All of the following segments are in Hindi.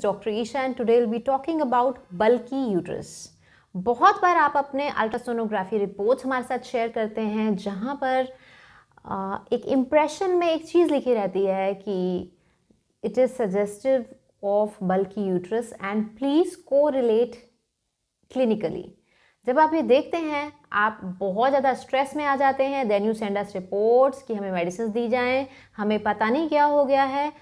Doctor Isha and today will be talking about bulky uterus. बहुत बार आप अपने अल्ट्रासोनोग्राफी रिपोर्ट्स हमारे साथ शेयर करते हैं जहां पर एक इम्प्रेशन में एक चीज़ लिखी रहती है कि it is suggestive of bulky uterus and please को रिलेट क्लिनिकली। जब आप ये देखते हैं आप बहुत ज़्यादा स्ट्रेस में आ जाते हैं, then you send us reports कि हमें मेडिसिन दी जाएं, हमें पता नहीं क्या हो गया है,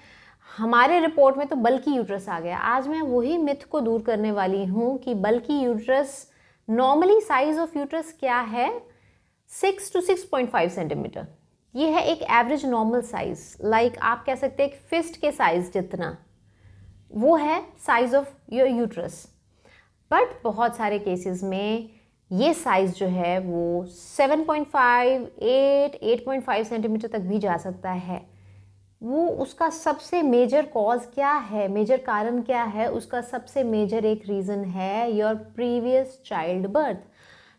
हमारे रिपोर्ट में तो बल्की यूट्रस आ गया। आज मैं वही मिथ को दूर करने वाली हूँ कि bulky uterus, normally size of uterus क्या है, 6 to 6.5 सेंटीमीटर। ये है एक एवरेज नॉर्मल साइज, लाइक आप कह सकते हैं एक फिस्ट के साइज जितना, वो है size of your uterus. But बहुत सारे केसेस में ये साइज जो है वो 7.5, 8, 8.5 सेंटीमीटर तक भी जा सकता है। वो उसका सबसे मेजर कॉज क्या है, मेजर कारण क्या है, उसका सबसे मेजर एक रीज़न है your previous child birth.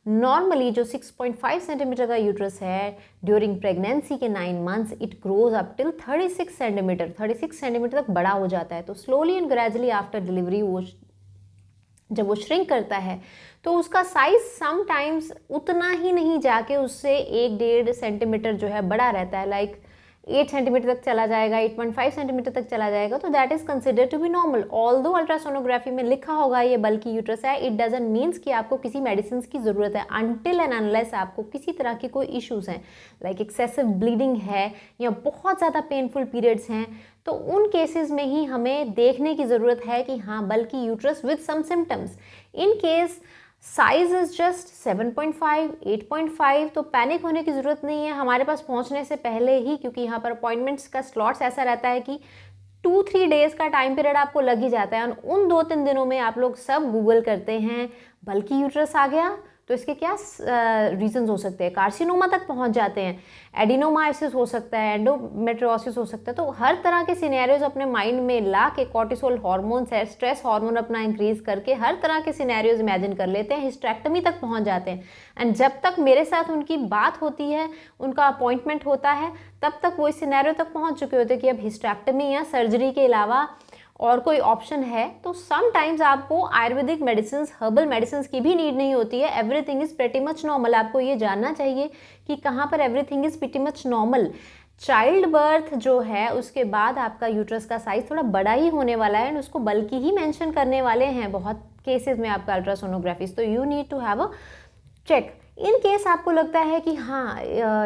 Normally जो 6.5 सेंटीमीटर का यूट्रस है, ड्यूरिंग प्रेगनेंसी के 9 months it grows up till 36 centimetre, 36 centimetre तक बड़ा हो जाता है। तो slowly and gradually after delivery वो जब वो श्रिंक करता है तो उसका साइज समटाइम्स उतना ही नहीं जाके उससे 1-1.5 सेंटीमीटर जो है बड़ा रहता है, लाइक 8 सेंटीमीटर तक चला जाएगा, 8.5 सेंटीमीटर तक चला जाएगा। तो that is considered to be normal. Although ultrasonography में लिखा होगा ये बल्की यूट्रस है, इट डजंट मीन्स कि आपको किसी मेडिसिन की ज़रूरत है। अनटिल एंड अनलेस आपको किसी तरह की कोई इश्यूज़ हैं, लाइक एक्सेसिव ब्लीडिंग है या बहुत ज़्यादा पेनफुल पीरियड्स हैं, तो उन केसेस में ही हमें देखने की ज़रूरत है कि हाँ bulky uterus with some symptoms. In case size is just 7.5, 8.5 तो पैनिक होने की ज़रूरत नहीं है हमारे पास पहुंचने से पहले ही, क्योंकि यहाँ पर अपॉइंटमेंट्स का स्लॉट्स ऐसा रहता है कि 2-3 डेज़ का टाइम पीरियड आपको लग ही जाता है। उन 2-3 दिनों में आप लोग सब गूगल करते हैं बल्की यूट्रस आ गया, तो इसके क्या रीजंस हो सकते हैं, कार्सिनोमा तक पहुंच जाते हैं, एडिनोमायोसिस हो सकता है, एंडोमेट्रियोसिस हो सकता है। तो हर तरह के सिनेरियोज अपने माइंड में ला के कॉर्टिसोल हार्मोन्स है, स्ट्रेस हार्मोन अपना इंक्रीज करके हर तरह के सिनेरियोज इमेजिन कर लेते हैं, हिस्टेरेक्टमी तक पहुंच जाते हैं। एंड जब तक मेरे साथ उनकी बात होती है, उनका अपॉइंटमेंट होता है, तब तक वो इस सिनेरियो तक पहुंच चुके होते हैं कि अब हिस्टेरेक्टमी या सर्जरी के अलावा और कोई ऑप्शन है। तो समटाइम्स आपको आयुर्वेदिक मेडिसिन, हर्बल मेडिसिन की भी नीड नहीं होती है। Everything is pretty much normal. आपको ये जानना चाहिए कि कहाँ पर everything is pretty much normal. Child birth जो है उसके बाद आपका यूट्रस का साइज थोड़ा बड़ा ही होने वाला है, एंड उसको बल्कि ही मेंशन करने वाले हैं बहुत केसेस में आपका अल्ट्रासोनोग्राफी। तो you need to have a check. In case आपको लगता है कि हाँ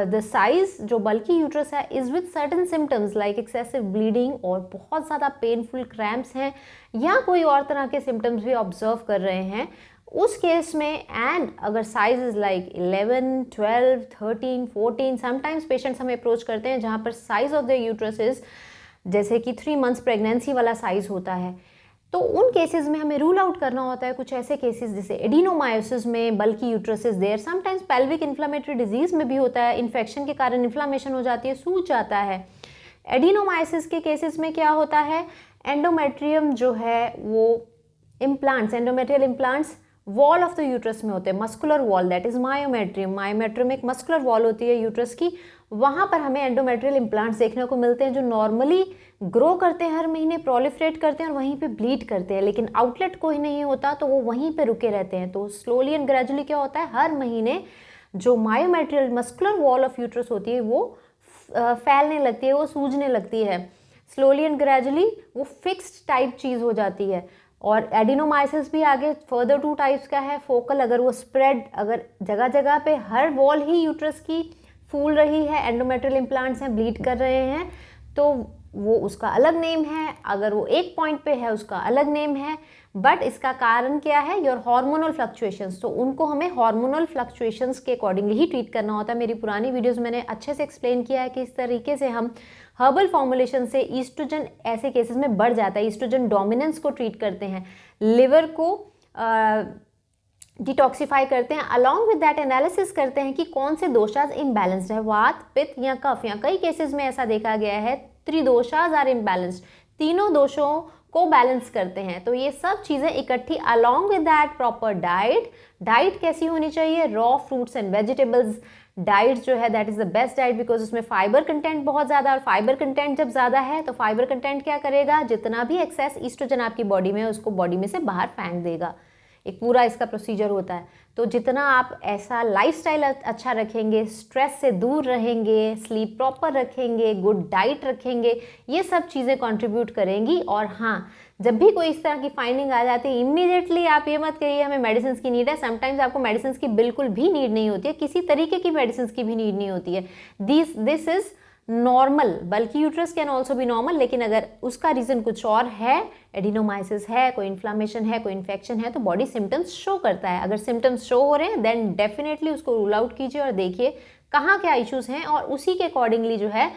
द साइज जो बल्की यूट्रस है is with certain symptoms like excessive bleeding और बहुत ज़्यादा पेनफुल क्रैम्प्स हैं, या कोई और तरह के सिम्टम्स भी ऑब्जर्व कर रहे हैं, उस केस में एंड अगर size is like 11, 12, 13, 14, sometimes patients हमें अप्रोच करते हैं जहाँ पर size of the uterus is जैसे कि 3 मंथ्स प्रेगनेंसी वाला साइज होता है, तो उन केसेस में हमें रूल आउट करना होता है कुछ ऐसे केसेस जैसे एडिनोमायोसिस में bulky uterus is there. Sometimes pelvic inflammatory disease में भी होता है, इन्फेक्शन के कारण इन्फ्लामेशन हो जाती है, सूज जाता है। एडिनोमायोसिस के केसेस में क्या होता है, एंडोमेट्रियम जो है वो implants, endometrial implants wall of the uterus में होते हैं, muscular wall, that is myometrium. Myometrium एक मस्कुलर वॉल होती है यूट्रस की, वहाँ पर हमें एंडोमेट्रियल इम्प्लांट्स देखने को मिलते हैं जो नॉर्मली ग्रो करते हैं, हर महीने प्रोलिफरेट करते हैं और वहीं पे ब्लीड करते हैं, लेकिन आउटलेट कोई नहीं होता तो वो वहीं पे रुके रहते हैं। तो स्लोली एंड ग्रेजुअली क्या होता है, हर महीने जो myometrial muscular wall of uterus होती है वो फैलने लगती है, वो सूजने लगती है। स्लोली एंड ग्रेजुअली वो फिक्स्ड टाइप चीज़ हो जाती है। और एडिनोमायोसिस भी आगे फर्दर 2 टाइप्स का है। फोकल, अगर वो स्प्रेड, अगर जगह जगह पे हर वॉल ही यूट्रस की फूल रही है, एंडोमेट्रियल इम्प्लांट्स हैं, ब्लीड कर रहे हैं, तो वो उसका अलग नेम है। अगर वो एक पॉइंट पे है उसका अलग नेम है। बट इसका कारण क्या है, योर हार्मोनल फ्लक्चुएशंस। तो उनको हमें हार्मोनल फ्लक्चुएशंस के अकॉर्डिंगली ही ट्रीट करना होता है। मेरी पुरानी वीडियोज़ मैंने अच्छे से एक्सप्लेन किया है कि इस तरीके से हम हर्बल फॉर्मुलेशन से ईस्ट्रोजन ऐसे केसेस में बढ़ जाता है, ईस्ट्रोजन डोमिनेंस को ट्रीट करते हैं, लिवर को डिटॉक्सिफाई करते हैं, अलॉन्ग विद दैट एनालिसिस करते हैं कि कौन से दोषाज इम्बैलेंस्ड है, वात, पित्त या कफ। या कई केसेस में ऐसा देखा गया है त्रिदोषाज आर इम्बैलेंस्ड, तीनों दोषों को बैलेंस करते हैं। तो ये सब चीज़ें इकट्ठी, along with that proper diet. Diet कैसी होनी चाहिए, raw fruits and vegetables, diet जो है that is the best diet because उसमें फाइबर कंटेंट बहुत ज़्यादा, और फाइबर कंटेंट जब ज़्यादा है तो फाइबर कंटेंट क्या करेगा, जितना भी एक्सेस ईस्ट्रोजन आपकी बॉडी में है उसको बॉडी में से बाहर फेंक देगा। एक पूरा इसका प्रोसीजर होता है। तो जितना आप ऐसा लाइफस्टाइल अच्छा रखेंगे, स्ट्रेस से दूर रहेंगे, स्लीप प्रॉपर रखेंगे, गुड डाइट रखेंगे, ये सब चीज़ें कंट्रीब्यूट करेंगी। और हाँ, जब भी कोई इस तरह की फाइंडिंग आ जाती है इमीडिएटली आप ये मत कहिए हमें मेडिसिन की नीड है। समटाइम्स आपको मेडिसिन की बिल्कुल भी नीड नहीं होती है, किसी तरीके की मेडिसिन की भी नीड नहीं होती है। दिस इज़ नॉर्मल, बल्कि uterus can also be normal, लेकिन अगर उसका रीज़न कुछ और है, एडिनोमाइसिस है, कोई इन्फ्लामेशन है, कोई इन्फेक्शन है, तो बॉडी सिम्टम्स शो करता है। अगर सिम्टम्स शो हो रहे हैं देन डेफिनेटली उसको रूल आउट कीजिए और देखिए कहाँ क्या इश्यूज़ हैं, और उसी के अकॉर्डिंगली जो है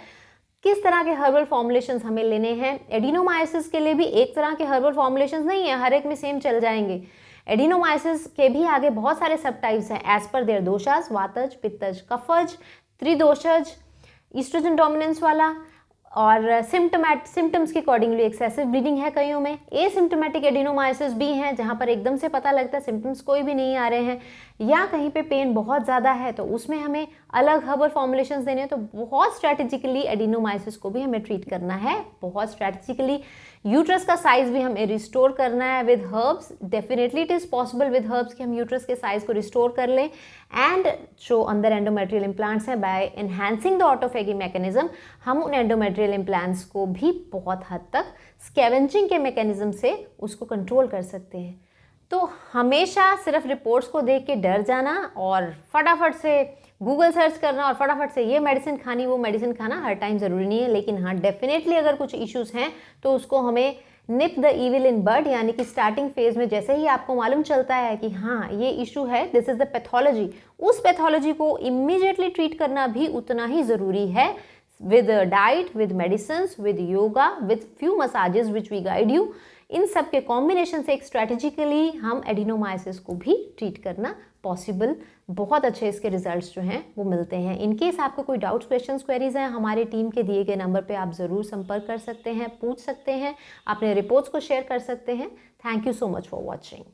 किस तरह के हर्बल फॉर्मुलेशंस हमें लेने हैं। एडिनोमाइसिस के लिए भी एक तरह के हर्बल फॉर्मुलेशंस नहीं है, हर एक में सेम चल जाएंगे। एडिनोमाइसिस के भी आगे बहुत सारे सब टाइप्स हैं एज पर देयर दोषास, वातज, पित्तज, कफज, त्रिदोषज, ईस्ट्रोजन डोमिनेंस वाला, और सिम्टम्स के अकॉर्डिंगली एक्सेसिव ब्लीडिंग है कईयों में। एसिम्टोमेटिक एडिनोमाइसिस भी हैं जहाँ पर एकदम से पता लगता है सिम्टम्स कोई भी नहीं आ रहे हैं, या कहीं पे पेन बहुत ज़्यादा है तो उसमें हमें अलग हर्बल फॉर्मुलेशंस देने हैं। तो बहुत स्ट्रैटेजिकली एडिनोमाइसिस को भी हमें ट्रीट करना है, बहुत स्ट्रैटेजिकली। यूट्रस का साइज भी हमें रिस्टोर करना है with herbs. Definitely it is possible with herbs कि हम यूट्रस के साइज को रिस्टोर कर लें। एंड जो अंदर एंडोमेट्रियल इम्प्लांट्स हैं, bye enhancing the autophagy mechanism हम उन एंडोमेट्रियल इम्प्लांट्स को भी बहुत हद तक स्कैवेंजिंग के मैकेनिज्म से उसको कंट्रोल कर सकते हैं। तो हमेशा सिर्फ रिपोर्ट्स को देख के डर जाना और फटाफट से गूगल सर्च करना और फटाफट से ये मेडिसिन खानी वो मेडिसिन खाना हर टाइम ज़रूरी नहीं है। लेकिन हाँ, डेफिनेटली अगर कुछ इश्यूज़ हैं तो उसको हमें निप द ईविल इन बड, यानी कि स्टार्टिंग फेज में जैसे ही आपको मालूम चलता है कि हाँ ये इशू है, दिस इज़ द पैथोलॉजी, उस पैथोलॉजी को इमीडिएटली ट्रीट करना भी उतना ही ज़रूरी है, with diet, with medicines, with yoga, with few massages which we guide you। इन सब के कॉम्बिनेशन से एक स्ट्रैटेजिकली हम एडिनोमाइसिस को भी ट्रीट करना पॉसिबल, बहुत अच्छे इसके रिजल्ट्स जो हैं वो मिलते हैं। इन केस आपको कोई डाउट्स, क्वेश्चंस, क्वेरीज हैं, हमारे टीम के दिए गए नंबर पे आप ज़रूर संपर्क कर सकते हैं, पूछ सकते हैं, अपने रिपोर्ट्स को शेयर कर सकते हैं। Thank you so much for watching.